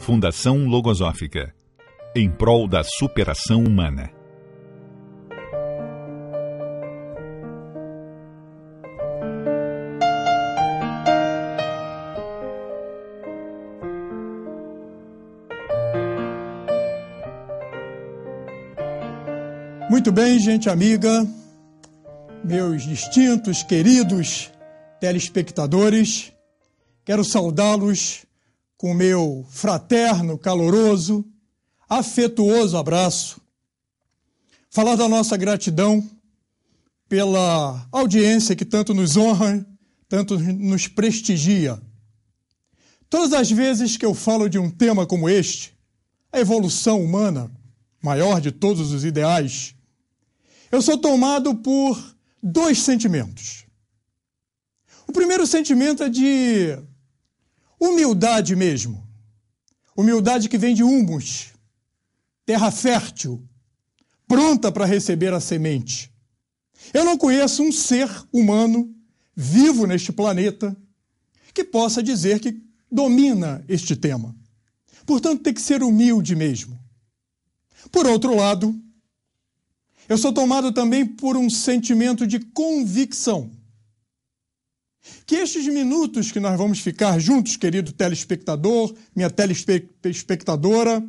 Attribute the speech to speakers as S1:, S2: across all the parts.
S1: Fundação Logosófica, em prol da superação humana.
S2: Muito bem, gente amiga, meus distintos, queridos telespectadores, quero saudá-los com meu fraterno, caloroso, afetuoso abraço, falar da nossa gratidão pela audiência que tanto nos honra, tanto nos prestigia. Todas as vezes que eu falo de um tema como este, a evolução humana, maior de todos os ideais, eu sou tomado por dois sentimentos. O primeiro sentimento é de humildade mesmo. Humildade que vem de humus, terra fértil, pronta para receber a semente. Eu não conheço um ser humano vivo neste planeta que possa dizer que domina este tema. Portanto, tem que ser humilde mesmo. Por outro lado, eu sou tomado também por um sentimento de convicção. Que estes minutos que nós vamos ficar juntos, querido telespectador, minha telespectadora,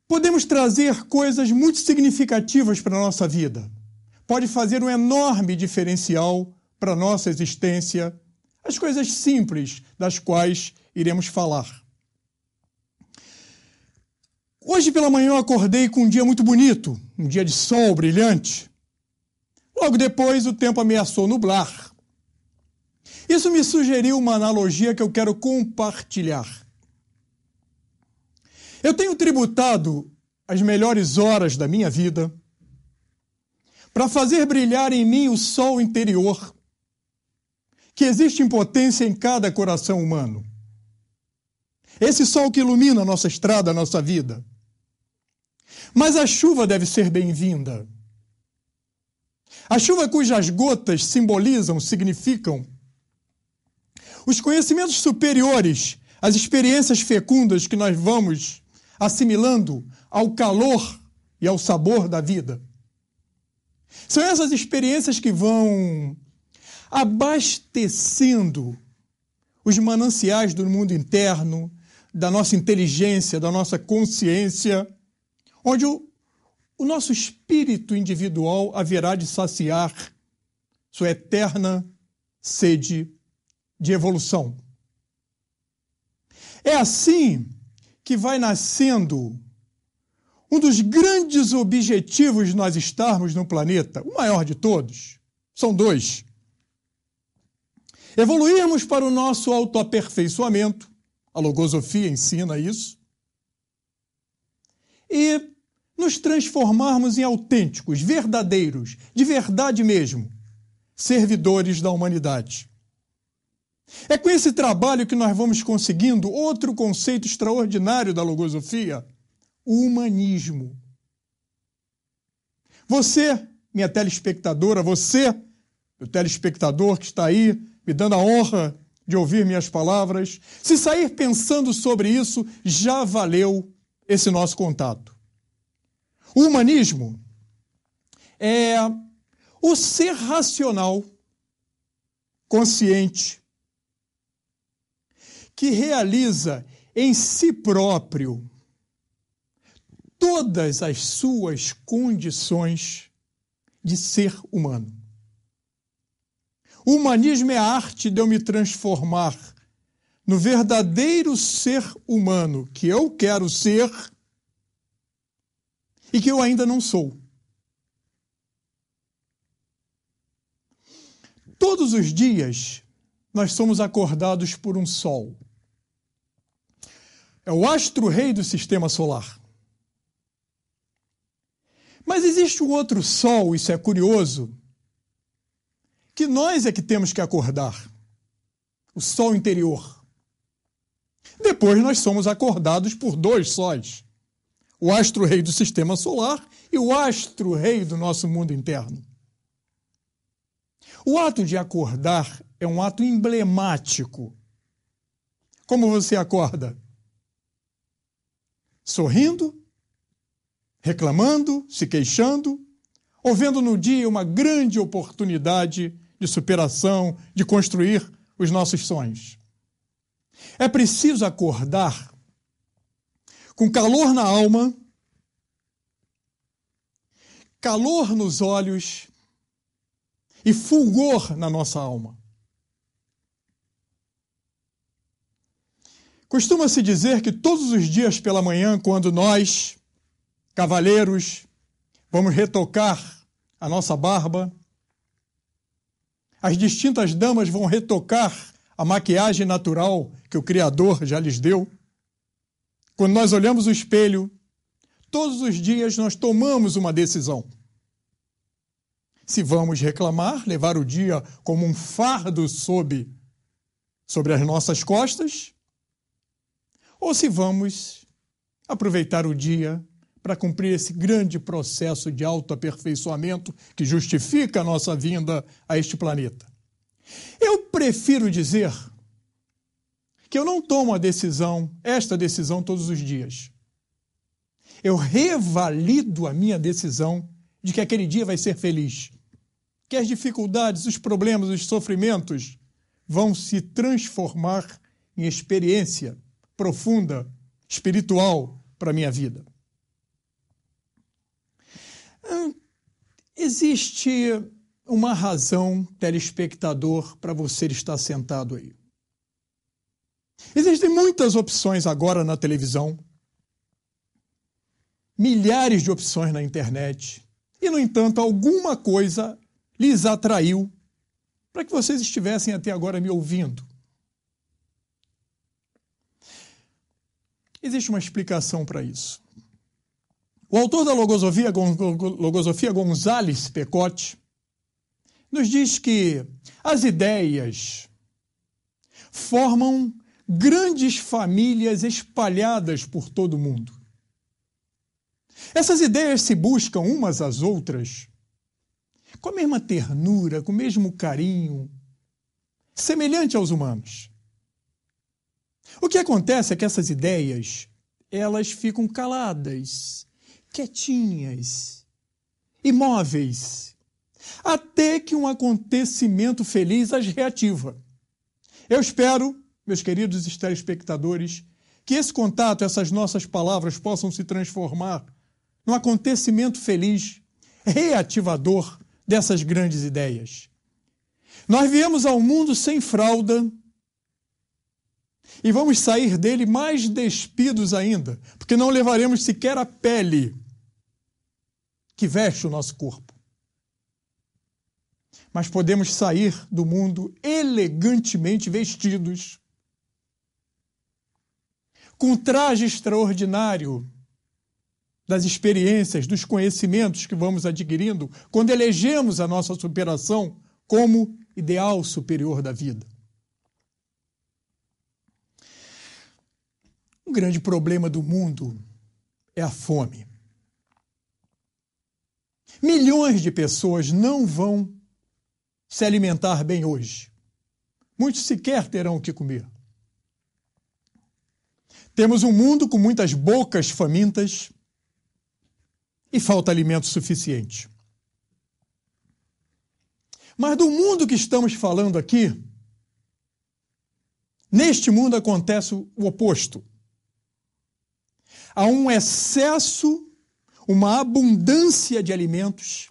S2: podemos trazer coisas muito significativas para a nossa vida. Pode fazer um enorme diferencial para a nossa existência, as coisas simples das quais iremos falar. Hoje pela manhã eu acordei com um dia muito bonito, um dia de sol brilhante. Logo depois o tempo ameaçou nublar. Isso me sugeriu uma analogia que eu quero compartilhar. Eu tenho tributado as melhores horas da minha vida para fazer brilhar em mim o sol interior que existe em potência em cada coração humano. Esse sol que ilumina a nossa estrada, a nossa vida. Mas a chuva deve ser bem-vinda. A chuva cujas gotas simbolizam, significam os conhecimentos superiores, as experiências fecundas que nós vamos assimilando ao calor e ao sabor da vida. São essas experiências que vão abastecendo os mananciais do mundo interno, da nossa inteligência, da nossa consciência, onde o nosso espírito individual haverá de saciar sua eterna sede de evolução. É assim que vai nascendo um dos grandes objetivos de nós estarmos no planeta, o maior de todos. São dois. Evoluirmos para o nosso autoaperfeiçoamento, a logosofia ensina isso, e nos transformarmos em autênticos, verdadeiros, de verdade mesmo, servidores da humanidade. É com esse trabalho que nós vamos conseguindo outro conceito extraordinário da logosofia, o humanismo. Você, minha telespectadora, você, meu telespectador que está aí, me dando a honra de ouvir minhas palavras, se sair pensando sobre isso, já valeu esse nosso contato. O humanismo é o ser racional, consciente, que realiza em si próprio todas as suas condições de ser humano. O humanismo é a arte de eu me transformar no verdadeiro ser humano que eu quero ser e que eu ainda não sou. Todos os dias nós somos acordados por um sol. É o astro-rei do sistema solar. Mas existe um outro sol, isso é curioso, que nós é que temos que acordar. O sol interior. Depois nós somos acordados por dois sóis. O astro-rei do sistema solar e o astro-rei do nosso mundo interno. O ato de acordar é um ato emblemático. Como você acorda? sorrindo, reclamando, se queixando, ou vendo no dia uma grande oportunidade de superação, de construir os nossos sonhos. É preciso acordar com calor na alma, calor nos olhos e fulgor na nossa alma. Costuma-se dizer que todos os dias pela manhã, quando nós, cavalheiros, vamos retocar a nossa barba, as distintas damas vão retocar a maquiagem natural que o Criador já lhes deu. Quando nós olhamos o espelho, todos os dias nós tomamos uma decisão. Se vamos reclamar, levar o dia como um fardo sobre as nossas costas, ou se vamos aproveitar o dia para cumprir esse grande processo de autoaperfeiçoamento que justifica a nossa vinda a este planeta. Eu prefiro dizer que eu não tomo esta decisão todos os dias. Eu revalido a minha decisão de que aquele dia vai ser feliz, que as dificuldades, os problemas, os sofrimentos vão se transformar em experiência profunda, espiritual para a minha vida. Existe uma razão, telespectador, para você estar sentado aí. Existem muitas opções agora na televisão, milhares de opções na internet, e, no entanto, alguma coisa lhes atraiu para que vocês estivessem até agora me ouvindo. Existe uma explicação para isso. O autor da Logosofia, González Pecote, nos diz que as ideias formam grandes famílias espalhadas por todo o mundo. Essas ideias se buscam umas às outras com a mesma ternura, com o mesmo carinho, semelhante aos humanos. O que acontece é que essas ideias, elas ficam caladas, quietinhas, imóveis, até que um acontecimento feliz as reativa. Eu espero, meus queridos telespectadores, que esse contato, essas nossas palavras possam se transformar num acontecimento feliz, reativador dessas grandes ideias. Nós viemos ao mundo sem fralda e vamos sair dele mais despidos ainda, porque não levaremos sequer a pele que veste o nosso corpo. Mas podemos sair do mundo elegantemente vestidos, com um traje extraordinário das experiências, dos conhecimentos que vamos adquirindo quando elegemos a nossa superação como ideal superior da vida. Um grande problema do mundo é a fome. Milhões de pessoas não vão se alimentar bem hoje. Muitos sequer terão o que comer. Temos um mundo com muitas bocas famintas e falta alimento suficiente. Mas do mundo que estamos falando aqui, neste mundo acontece o oposto. Há um excesso, uma abundância de alimentos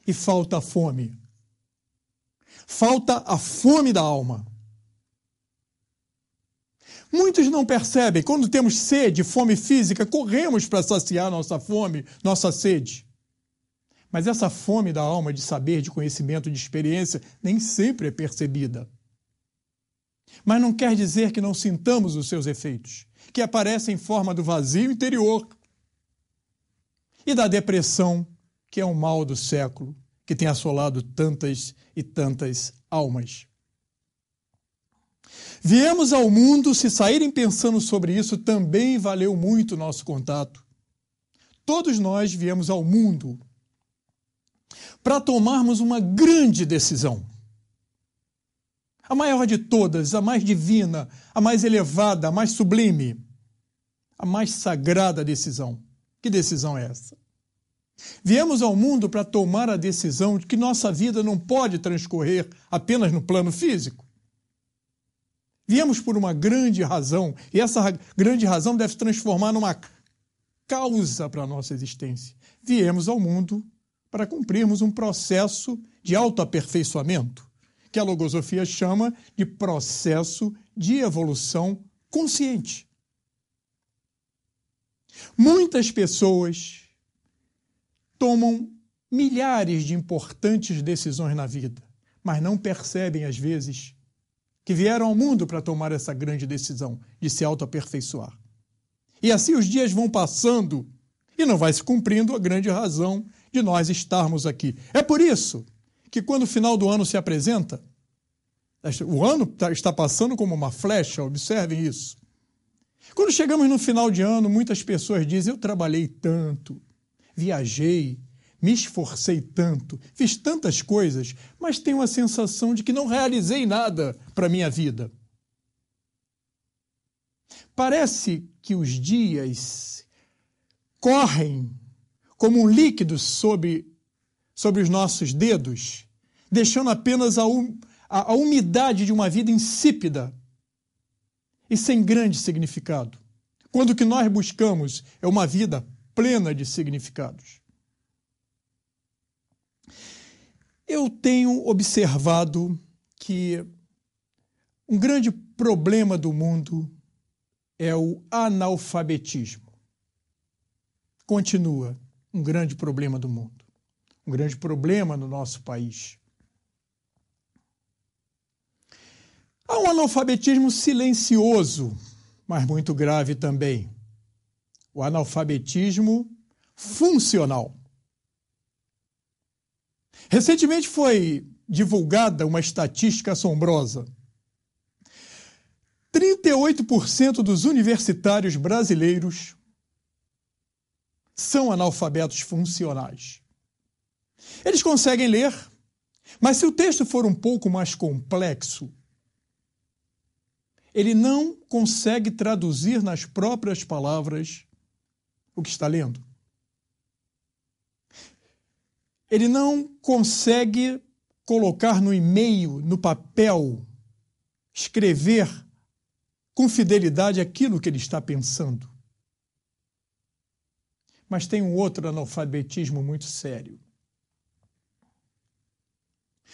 S2: e falta a fome. Falta a fome da alma. Muitos não percebem. Quando temos sede, fome física, corremos para saciar nossa fome, nossa sede. Mas essa fome da alma de saber, de conhecimento, de experiência, nem sempre é percebida. Mas não quer dizer que não sintamos os seus efeitos, que aparecem em forma do vazio interior e da depressão, que é um mal do século, que tem assolado tantas e tantas almas. Viemos ao mundo, se saírem pensando sobre isso, também valeu muito o nosso contato. Todos nós viemos ao mundo para tomarmos uma grande decisão. A maior de todas, a mais divina, a mais elevada, a mais sublime. a mais sagrada decisão. Que decisão é essa? Viemos ao mundo para tomar a decisão de que nossa vida não pode transcorrer apenas no plano físico. Viemos por uma grande razão, e essa grande razão deve se transformar numa causa para a nossa existência. Viemos ao mundo para cumprirmos um processo de autoaperfeiçoamento, que a logosofia chama de processo de evolução consciente. Muitas pessoas tomam milhares de importantes decisões na vida, mas não percebem, às vezes, que vieram ao mundo para tomar essa grande decisão de se autoaperfeiçoar. E assim os dias vão passando e não vai se cumprindo a grande razão de nós estarmos aqui. É por isso que quando o final do ano se apresenta, o ano está passando como uma flecha, observem isso. Quando chegamos no final de ano, muitas pessoas dizem: eu trabalhei tanto, viajei, me esforcei tanto, fiz tantas coisas, mas tenho a sensação de que não realizei nada para a minha vida. Parece que os dias correm como um líquido sobre os nossos dedos, deixando apenas a umidade de uma vida insípida e sem grande significado, quando o que nós buscamos é uma vida plena de significados. Eu tenho observado que um grande problema do mundo é o analfabetismo. Continua um grande problema do mundo, um grande problema no nosso país. Há um analfabetismo silencioso, mas muito grave também. O analfabetismo funcional. Recentemente foi divulgada uma estatística assombrosa. 38% dos universitários brasileiros são analfabetos funcionais. Eles conseguem ler, mas se o texto for um pouco mais complexo, ele não consegue traduzir nas próprias palavras o que está lendo. Ele não consegue colocar no e-mail, no papel, escrever com fidelidade aquilo que ele está pensando. Mas tem um outro analfabetismo muito sério.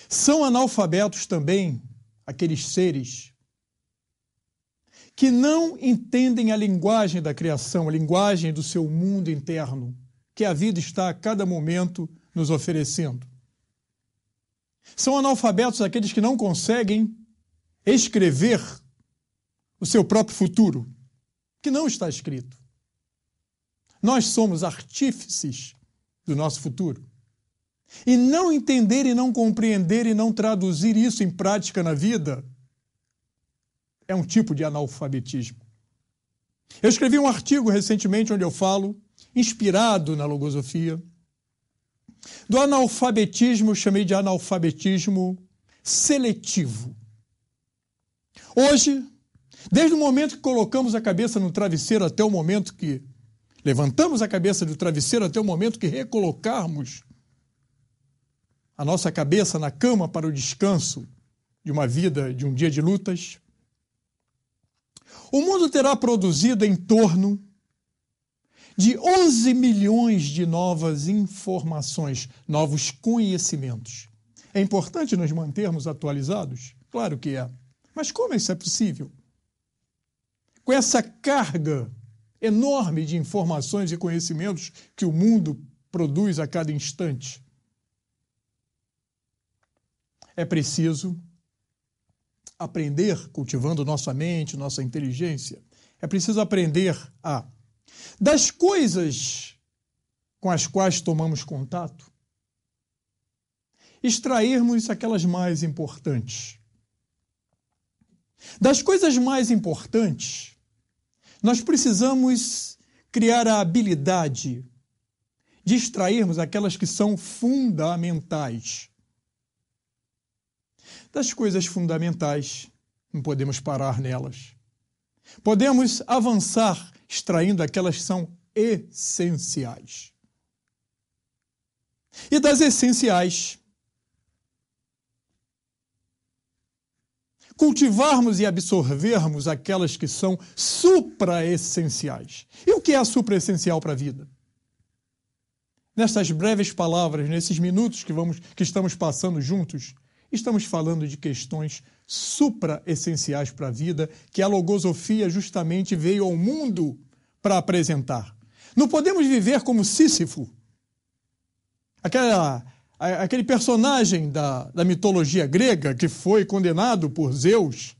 S2: São analfabetos também aqueles seres que não entendem a linguagem da criação, a linguagem do seu mundo interno, que a vida está a cada momento nos oferecendo. São analfabetos aqueles que não conseguem escrever o seu próprio futuro, que não está escrito. Nós somos artífices do nosso futuro. E não entender e não compreender e não traduzir isso em prática na vida é um tipo de analfabetismo. Eu escrevi um artigo recentemente onde eu falo, inspirado na logosofia, do analfabetismo, eu chamei de analfabetismo seletivo. Hoje, desde o momento que colocamos a cabeça no travesseiro até o momento que levantamos a cabeça do travesseiro até o momento que recolocarmos a nossa cabeça na cama para o descanso de uma vida, de um dia de lutas, o mundo terá produzido em torno de 11 milhões de novas informações, novos conhecimentos. É importante nos mantermos atualizados? Claro que é. Mas como isso é possível? Com essa carga enorme de informações e conhecimentos que o mundo produz a cada instante, é preciso aprender, cultivando nossa mente, nossa inteligência, é preciso aprender das coisas com as quais tomamos contato, extrairmos aquelas mais importantes. Das coisas mais importantes, nós precisamos criar a habilidade de extrairmos aquelas que são fundamentais. Das coisas fundamentais, não podemos parar nelas. Podemos avançar extraindo aquelas que são essenciais. E das essenciais, cultivarmos e absorvermos aquelas que são supraessenciais. E o que é a supraessencial para a vida? Nessas breves palavras, nesses minutos que estamos passando juntos, estamos falando de questões supraessenciais para a vida que a logosofia justamente veio ao mundo para apresentar. Não podemos viver como Sísifo, aquele personagem da mitologia grega que foi condenado por Zeus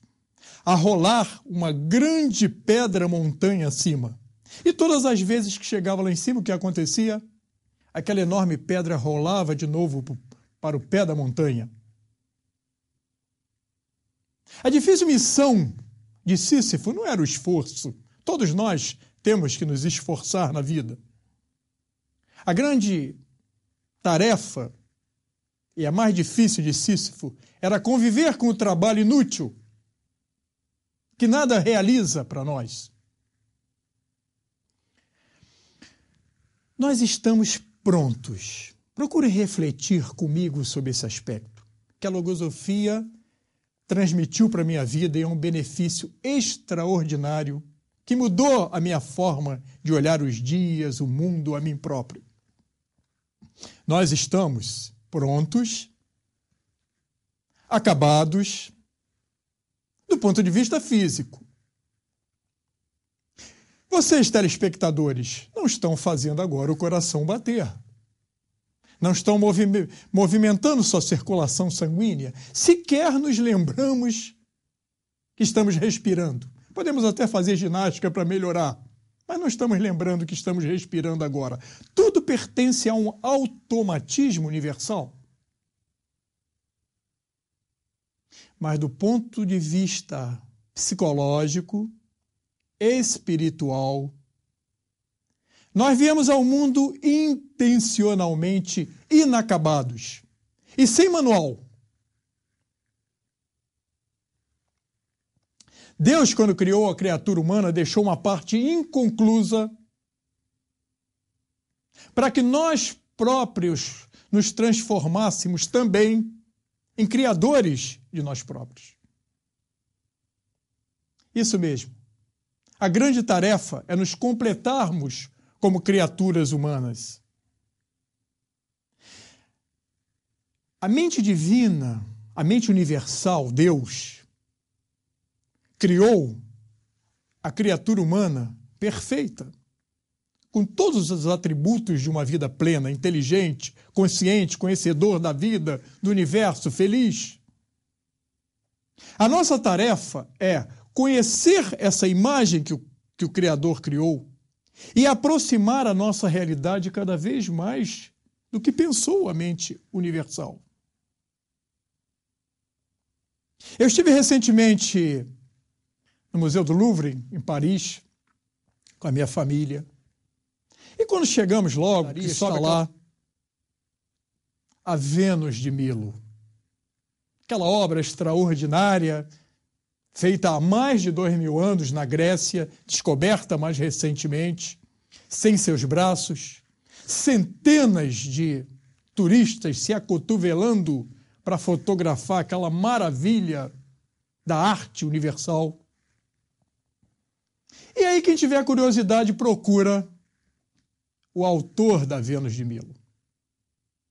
S2: a rolar uma grande pedra montanha acima. E todas as vezes que chegava lá em cima, o que acontecia? Aquela enorme pedra rolava de novo para o pé da montanha. A difícil missão de Sísifo não era o esforço. Todos nós temos que nos esforçar na vida. A grande tarefa, e a mais difícil de Sísifo, era conviver com o trabalho inútil, que nada realiza para nós. Nós estamos prontos. Procure refletir comigo sobre esse aspecto, que a logosofia transmitiu para a minha vida e é um benefício extraordinário que mudou a minha forma de olhar os dias, o mundo, a mim próprio. Nós estamos prontos, acabados, do ponto de vista físico. Vocês, telespectadores, não estão fazendo agora o coração bater. Não estão movimentando sua circulação sanguínea. Sequer nos lembramos que estamos respirando. Podemos até fazer ginástica para melhorar, mas não estamos lembrando que estamos respirando agora. Tudo pertence a um automatismo universal. Mas do ponto de vista psicológico, espiritual, nós viemos ao mundo intencionalmente inacabados e sem manual. Deus, quando criou a criatura humana, deixou uma parte inconclusa para que nós próprios nos transformássemos também em criadores de nós próprios. Isso mesmo. A grande tarefa é nos completarmos como criaturas humanas. A mente divina, a mente universal, Deus, criou a criatura humana perfeita, com todos os atributos de uma vida plena, inteligente, consciente, conhecedor da vida, do universo, feliz. A nossa tarefa é conhecer essa imagem que o Criador criou e aproximar a nossa realidade cada vez mais do que pensou a mente universal. Eu estive recentemente no Museu do Louvre, em Paris, com a minha família. E quando chegamos logo, que está lá a Vênus de Milo. Aquela obra extraordinária, feita há mais de 2000 anos na Grécia, descoberta mais recentemente, sem seus braços, centenas de turistas se acotovelando para fotografar aquela maravilha da arte universal. E aí, quem tiver curiosidade, procura o autor da Vênus de Milo.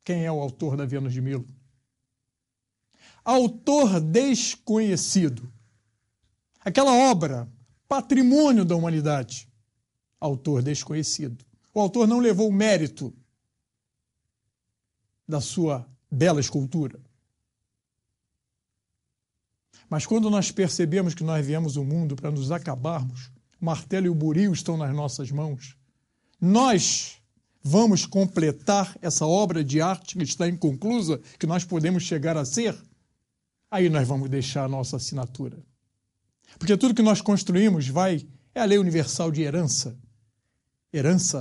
S2: Quem é o autor da Vênus de Milo? Autor desconhecido. Aquela obra, patrimônio da humanidade. Autor desconhecido. O autor não levou o mérito da sua bela escultura. Mas quando nós percebemos que nós viemos ao mundo para nos acabarmos, o martelo e o buril estão nas nossas mãos, nós vamos completar essa obra de arte que está inconclusa, que nós podemos chegar a ser, aí nós vamos deixar a nossa assinatura. Porque tudo que nós construímos é a lei universal de herança.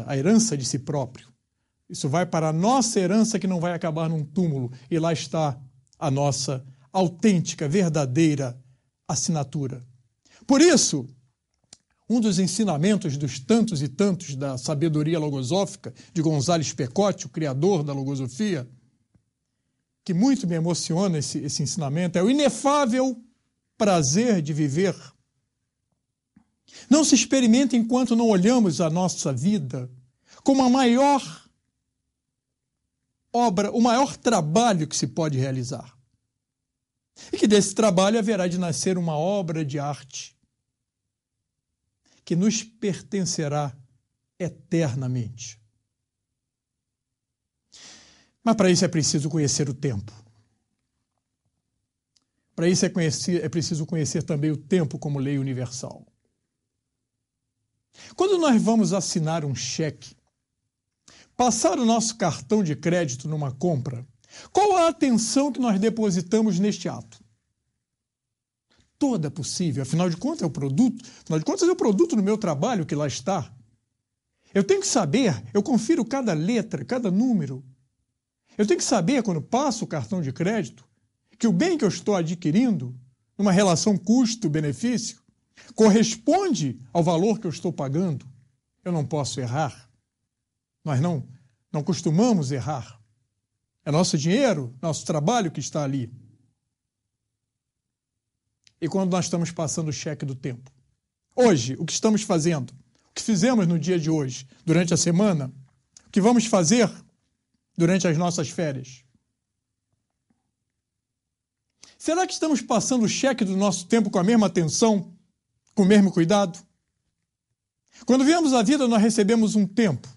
S2: A herança de si próprio. Isso vai para a nossa herança que não vai acabar num túmulo. E lá está a nossa autêntica, verdadeira assinatura. Por isso, um dos ensinamentos dos tantos e tantos da sabedoria logosófica de Gonzales Pecote, o criador da logosofia, que muito me emociona esse ensinamento, é o inefável prazer de viver. Não se experimenta enquanto não olhamos a nossa vida como a maior obra, o maior trabalho que se pode realizar. E que desse trabalho haverá de nascer uma obra de arte que nos pertencerá eternamente. Mas para isso é preciso conhecer o tempo. Para isso é preciso conhecer também o tempo como lei universal. Quando nós vamos assinar um cheque, passar o nosso cartão de crédito numa compra, qual a atenção que nós depositamos neste ato? Toda possível, afinal de contas é o produto, do meu trabalho que lá está. Eu tenho que saber, eu confiro cada letra, cada número. Eu tenho que saber, quando passo o cartão de crédito, que o bem que eu estou adquirindo, numa relação custo-benefício, corresponde ao valor que eu estou pagando. Eu não posso errar. Nós não costumamos errar. É nosso dinheiro, nosso trabalho que está ali. E quando nós estamos passando o cheque do tempo? Hoje, o que estamos fazendo? O que fizemos no dia de hoje, durante a semana? O que vamos fazer durante as nossas férias? Será que estamos passando o cheque do nosso tempo com a mesma atenção, com o mesmo cuidado? Quando viemos à vida, nós recebemos um tempo,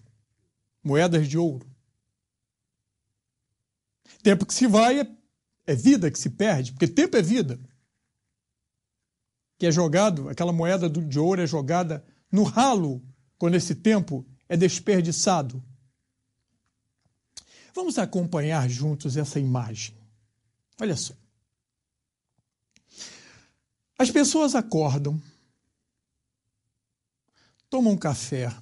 S2: moedas de ouro. Tempo que se vai é vida que se perde, porque tempo é vida. Que é jogado, aquela moeda de ouro é jogada no ralo, quando esse tempo é desperdiçado. Vamos acompanhar juntos essa imagem. Olha só. As pessoas acordam, tomam um café,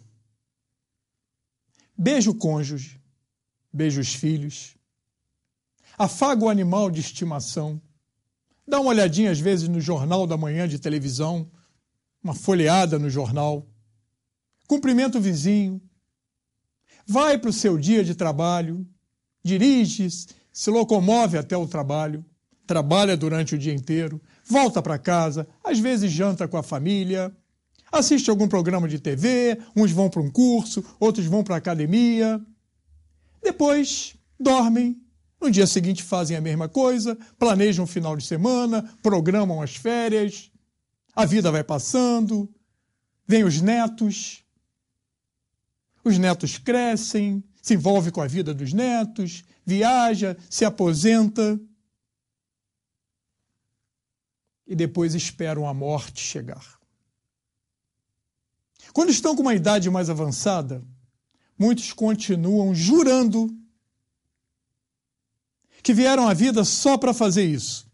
S2: beija o cônjuge, beija os filhos, afaga o animal de estimação, dá uma olhadinha às vezes no jornal da manhã de televisão, uma folheada no jornal, cumprimenta o vizinho, vai para o seu dia de trabalho, dirige, se locomove até o trabalho, trabalha durante o dia inteiro, volta para casa, às vezes janta com a família, assiste algum programa de TV, uns vão para um curso, outros vão para a academia, depois dormem, no dia seguinte fazem a mesma coisa, planejam o final de semana, programam as férias, a vida vai passando, vêm os netos crescem, se envolve com a vida dos netos, viaja, se aposenta e depois esperam a morte chegar. Quando estão com uma idade mais avançada, muitos continuam jurando que vieram à vida só para fazer isso.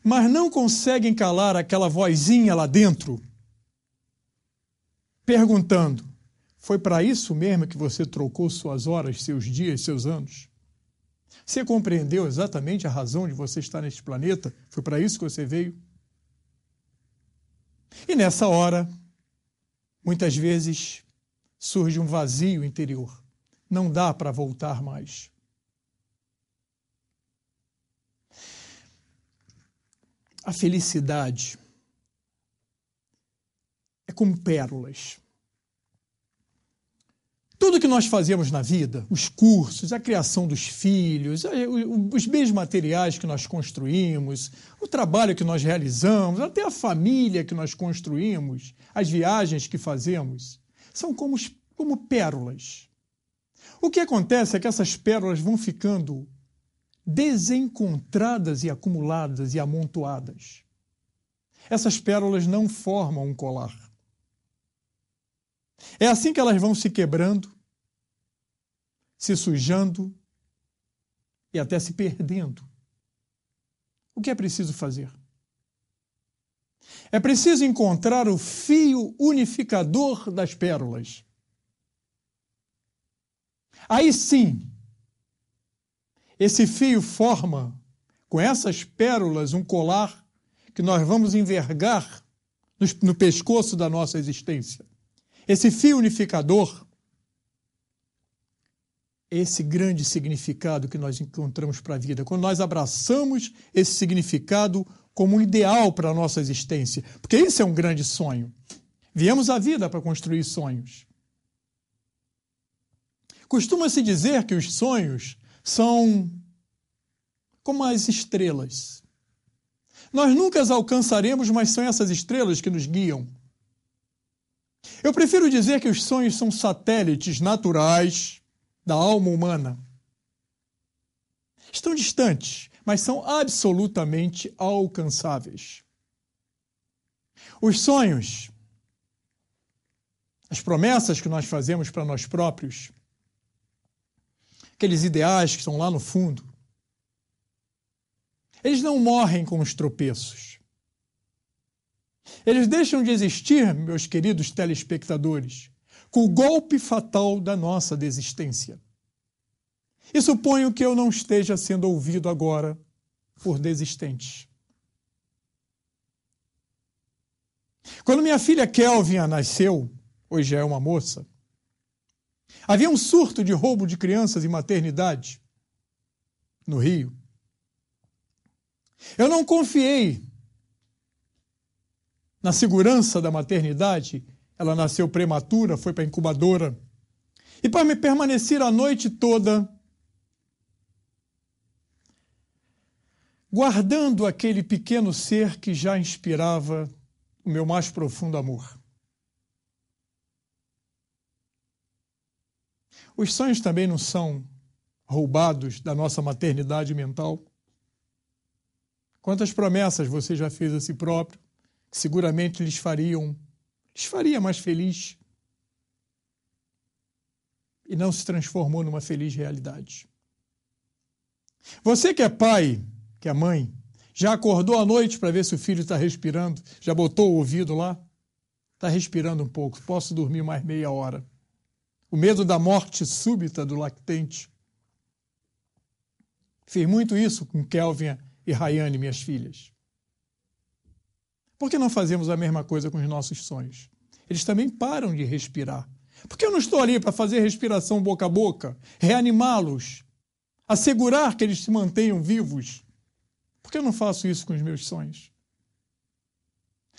S2: Mas não conseguem calar aquela vozinha lá dentro, perguntando: foi para isso mesmo que você trocou suas horas, seus dias, seus anos? Você compreendeu exatamente a razão de você estar neste planeta? Foi para isso que você veio? E nessa hora, muitas vezes, surge um vazio interior. Não dá para voltar mais. A felicidade é como pérolas. Tudo que nós fazemos na vida, os cursos, a criação dos filhos, os bens materiais que nós construímos, o trabalho que nós realizamos, até a família que nós construímos, as viagens que fazemos, são como pérolas. O que acontece é que essas pérolas vão ficando desencontradas e acumuladas e amontoadas. Essas pérolas não formam um colar. É assim que elas vão se quebrando, se sujando e até se perdendo. O que é preciso fazer? É preciso encontrar o fio unificador das pérolas. Aí sim, esse fio forma, com essas pérolas, um colar que nós vamos envergar no pescoço da nossa existência. Esse fio unificador, esse grande significado que nós encontramos para a vida, quando nós abraçamos esse significado como um ideal para a nossa existência, porque isso é um grande sonho. Viemos à vida para construir sonhos. Costuma-se dizer que os sonhos são como as estrelas. Nós nunca as alcançaremos, mas são essas estrelas que nos guiam. Eu prefiro dizer que os sonhos são satélites naturais da alma humana. Estão distantes, mas são absolutamente alcançáveis. Os sonhos, as promessas que nós fazemos para nós próprios, aqueles ideais que estão lá no fundo, eles não morrem com os tropeços. Eles deixam de existir, meus queridos telespectadores, com o golpe fatal da nossa desistência. E suponho que eu não esteja sendo ouvido agora por desistentes. Quando minha filha Kelvin nasceu, hoje é uma moça, havia um surto de roubo de crianças em maternidade no Rio. Eu não confiei na segurança da maternidade. Ela nasceu prematura, foi para a incubadora. E para me permanecer a noite toda guardando aquele pequeno ser que já inspirava o meu mais profundo amor. Os sonhos também não são roubados da nossa maternidade mental? Quantas promessas você já fez a si próprio, que seguramente lhes faria mais feliz, e não se transformou numa feliz realidade? Você que é pai, que é mãe, já acordou à noite para ver se o filho está respirando? Já botou o ouvido lá? Está respirando um pouco, posso dormir mais meia hora. O medo da morte súbita do lactente. Fiz muito isso com Kelvin e Rayane, minhas filhas. Por que não fazemos a mesma coisa com os nossos sonhos? Eles também param de respirar. Por que eu não estou ali para fazer respiração boca a boca, reanimá-los, assegurar que eles se mantenham vivos? Por que eu não faço isso com os meus sonhos?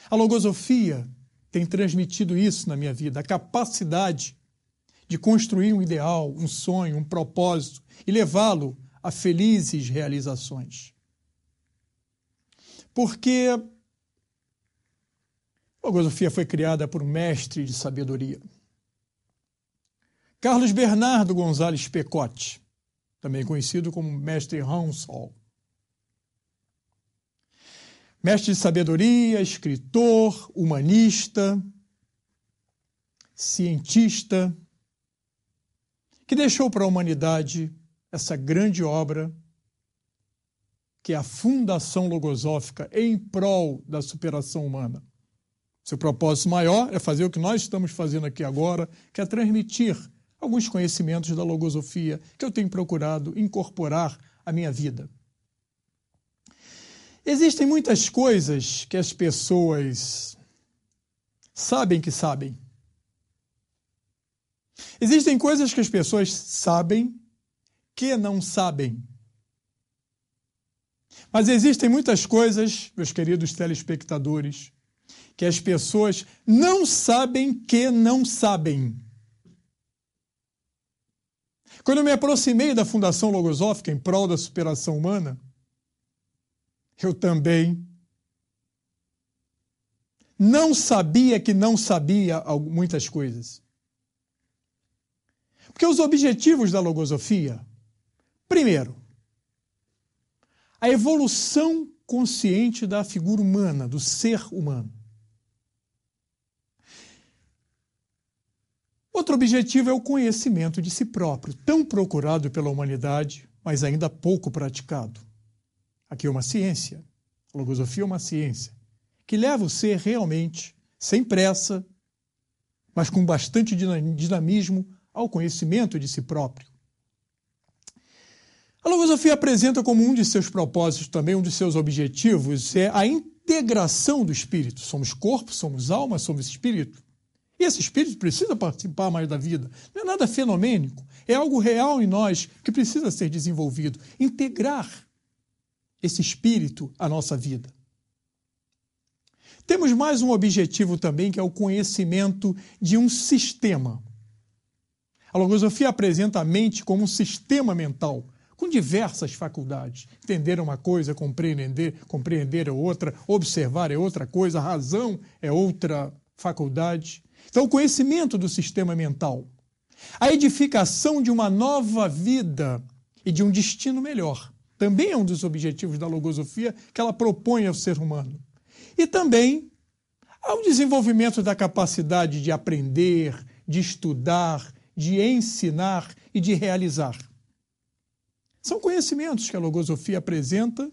S2: A logosofia tem transmitido isso na minha vida, a capacidade de construir um ideal, um sonho, um propósito e levá-lo a felizes realizações. Porque a logosofia foi criada por um mestre de sabedoria. Carlos Bernardo Gonzalez Pecote, também conhecido como mestre Hansol. Mestre de sabedoria, escritor, humanista, cientista, que deixou para a humanidade essa grande obra, que é a Fundação Logosófica em prol da superação humana. Seu propósito maior é fazer o que nós estamos fazendo aqui agora, que é transmitir alguns conhecimentos da logosofia que eu tenho procurado incorporar à minha vida. Existem muitas coisas que as pessoas sabem que sabem. Existem coisas que as pessoas sabem que não sabem. Mas existem muitas coisas, meus queridos telespectadores, que as pessoas não sabem que não sabem. Quando eu me aproximei da Fundação Logosófica em prol da superação humana, eu também não sabia que não sabia muitas coisas. Porque os objetivos da logosofia, primeiro, a evolução consciente da figura humana, do ser humano. Outro objetivo é o conhecimento de si próprio, tão procurado pela humanidade, mas ainda pouco praticado. Aqui é uma ciência, a logosofia é uma ciência, que leva o ser realmente, sem pressa, mas com bastante dinamismo, ao conhecimento de si próprio. A logosofia apresenta como um de seus propósitos, também um de seus objetivos, é a integração do espírito. Somos corpo, somos alma, somos espírito. E esse espírito precisa participar mais da vida. Não é nada fenomênico, é algo real em nós que precisa ser desenvolvido. Integrar esse espírito à nossa vida. Temos mais um objetivo também, que é o conhecimento de um sistema. A logosofia apresenta a mente como um sistema mental, com diversas faculdades. Entender uma coisa, compreender é outra, observar é outra coisa, a razão é outra faculdade. Então, o conhecimento do sistema mental, a edificação de uma nova vida e de um destino melhor, também é um dos objetivos da logosofia que ela propõe ao ser humano. E também ao desenvolvimento da capacidade de aprender, de estudar, de ensinar e de realizar. São conhecimentos que a logosofia apresenta,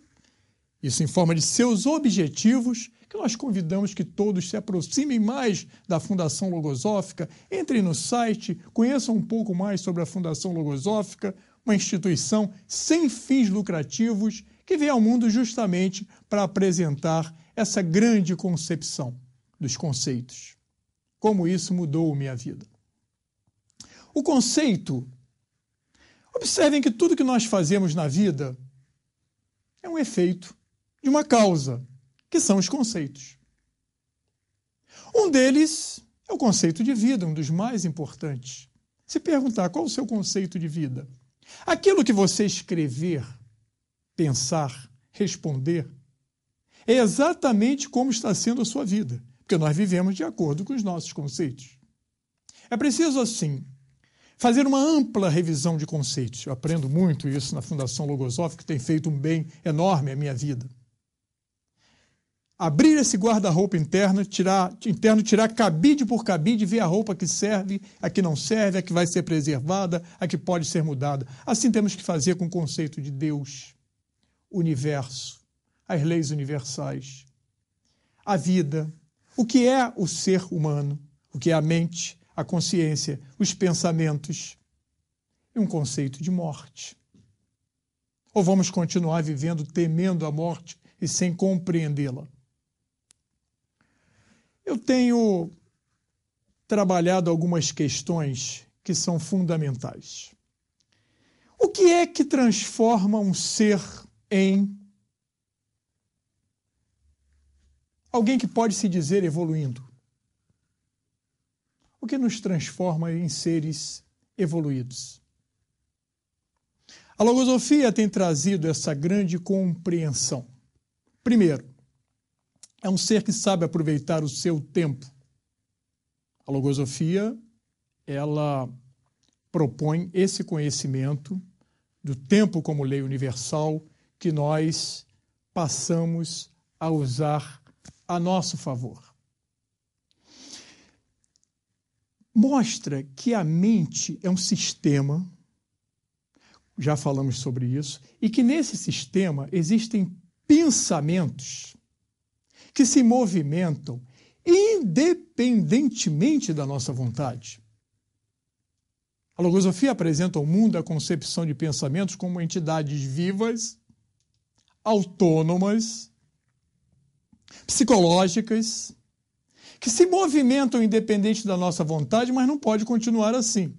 S2: isso em forma de seus objetivos, que nós convidamos que todos se aproximem mais da Fundação Logosófica, entrem no site, conheçam um pouco mais sobre a Fundação Logosófica, uma instituição sem fins lucrativos que veio ao mundo justamente para apresentar essa grande concepção dos conceitos. Como isso mudou minha vida. O conceito, observem que tudo que nós fazemos na vida é um efeito de uma causa, que são os conceitos. Um deles é o conceito de vida, um dos mais importantes. Se perguntar qual o seu conceito de vida, aquilo que você escrever, pensar, responder, é exatamente como está sendo a sua vida, porque nós vivemos de acordo com os nossos conceitos. É preciso, assim, fazer uma ampla revisão de conceitos. Eu aprendo muito isso na Fundação Logosófica, que tem feito um bem enorme à minha vida. Abrir esse guarda-roupa interno, tirar cabide por cabide, ver a roupa que serve, a que não serve, a que vai ser preservada, a que pode ser mudada. Assim temos que fazer com o conceito de Deus, universo, as leis universais, a vida, o que é o ser humano, o que é a mente, a consciência, os pensamentos e um conceito de morte. Ou vamos continuar vivendo temendo a morte e sem compreendê-la? Eu tenho trabalhado algumas questões que são fundamentais. O que é que transforma um ser em alguém que pode se dizer evoluindo? O que nos transforma em seres evoluídos? A logosofia tem trazido essa grande compreensão. Primeiro, é um ser que sabe aproveitar o seu tempo. A logosofia, ela propõe esse conhecimento do tempo como lei universal que nós passamos a usar a nosso favor. Mostra que a mente é um sistema, já falamos sobre isso, e que nesse sistema existem pensamentos que se movimentam independentemente da nossa vontade. A logosofia apresenta ao mundo a concepção de pensamentos como entidades vivas, autônomas, psicológicas, que se movimentam independente da nossa vontade, mas não pode continuar assim.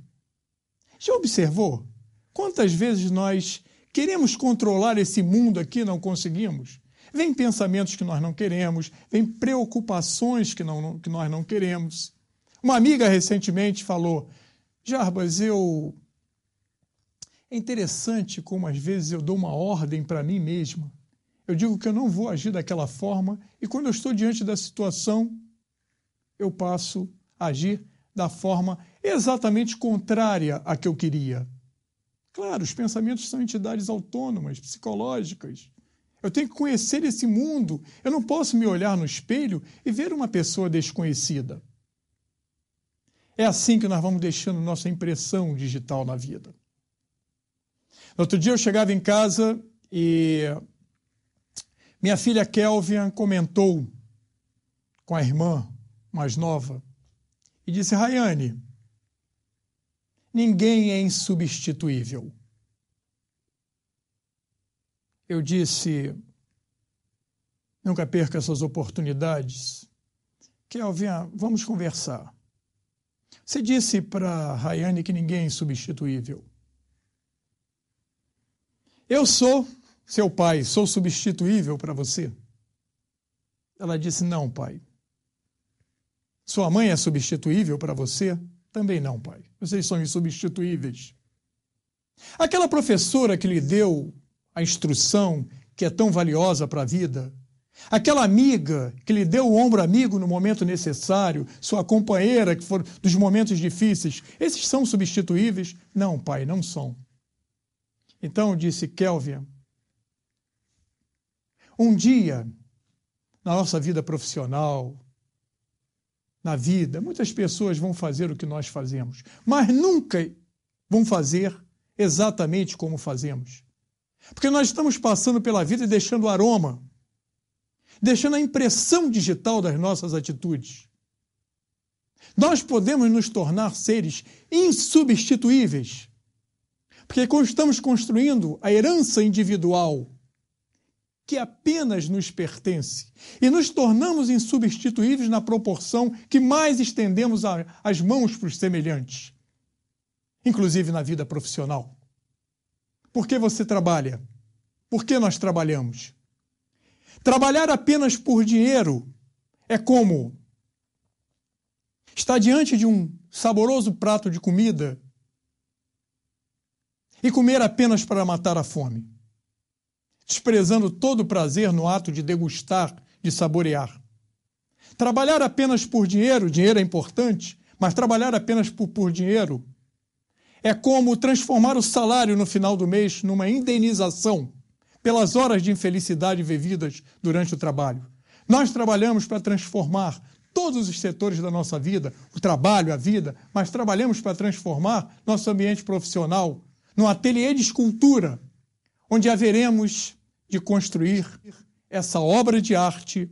S2: Já observou quantas vezes nós queremos controlar esse mundo aqui e não conseguimos? Vem pensamentos que nós não queremos, vem preocupações que nós não queremos. Uma amiga recentemente falou: Jarbas, é interessante como às vezes eu dou uma ordem para mim mesma. Eu digo que eu não vou agir daquela forma e quando eu estou diante da situação, eu passo a agir da forma exatamente contrária à que eu queria. Claro, os pensamentos são entidades autônomas, psicológicas. Eu tenho que conhecer esse mundo. Eu não posso me olhar no espelho e ver uma pessoa desconhecida. É assim que nós vamos deixando nossa impressão digital na vida. No outro dia eu chegava em casa e minha filha Kelvin comentou com a irmã mais nova e disse: Rayane, ninguém é insubstituível. Eu disse: Nunca perca essas oportunidades. Kelvin, vamos conversar. Você disse para Rayane que ninguém é insubstituível. Eu sou seu pai, sou substituível para você? Ela disse, não, pai. Sua mãe é substituível para você? Também não, pai. Vocês são insubstituíveis. Aquela professora que lhe deu a instrução que é tão valiosa para a vida, aquela amiga que lhe deu o ombro amigo no momento necessário, sua companheira que for dos momentos difíceis, esses são substituíveis? Não, pai, não são. Então, disse Kelvin, um dia, na nossa vida profissional, na vida, muitas pessoas vão fazer o que nós fazemos, mas nunca vão fazer exatamente como fazemos. Porque nós estamos passando pela vida e deixando o aroma, deixando a impressão digital das nossas atitudes. Nós podemos nos tornar seres insubstituíveis, porque quando estamos construindo a herança individual que apenas nos pertence e nos tornamos insubstituíveis na proporção que mais estendemos as mãos para os semelhantes, inclusive na vida profissional. Por que você trabalha? Por que nós trabalhamos? Trabalhar apenas por dinheiro é como estar diante de um saboroso prato de comida e comer apenas para matar a fome, desprezando todo o prazer no ato de degustar, de saborear. Trabalhar apenas por dinheiro, dinheiro é importante, mas trabalhar apenas por dinheiro é como transformar o salário no final do mês numa indenização pelas horas de infelicidade vividas durante o trabalho. Nós trabalhamos para transformar todos os setores da nossa vida, o trabalho, a vida, mas trabalhamos para transformar nosso ambiente profissional num ateliê de escultura, onde haveremos de construir essa obra de arte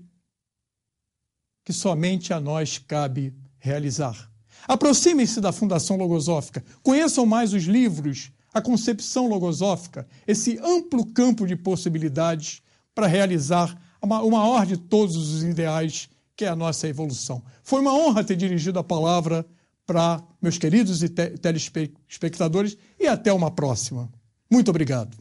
S2: que somente a nós cabe realizar. Aproximem-se da Fundação Logosófica, conheçam mais os livros, a concepção logosófica, esse amplo campo de possibilidades para realizar o maior de todos os ideais, que é a nossa evolução. Foi uma honra ter dirigido a palavra para meus queridos telespectadores e até uma próxima. Muito obrigado.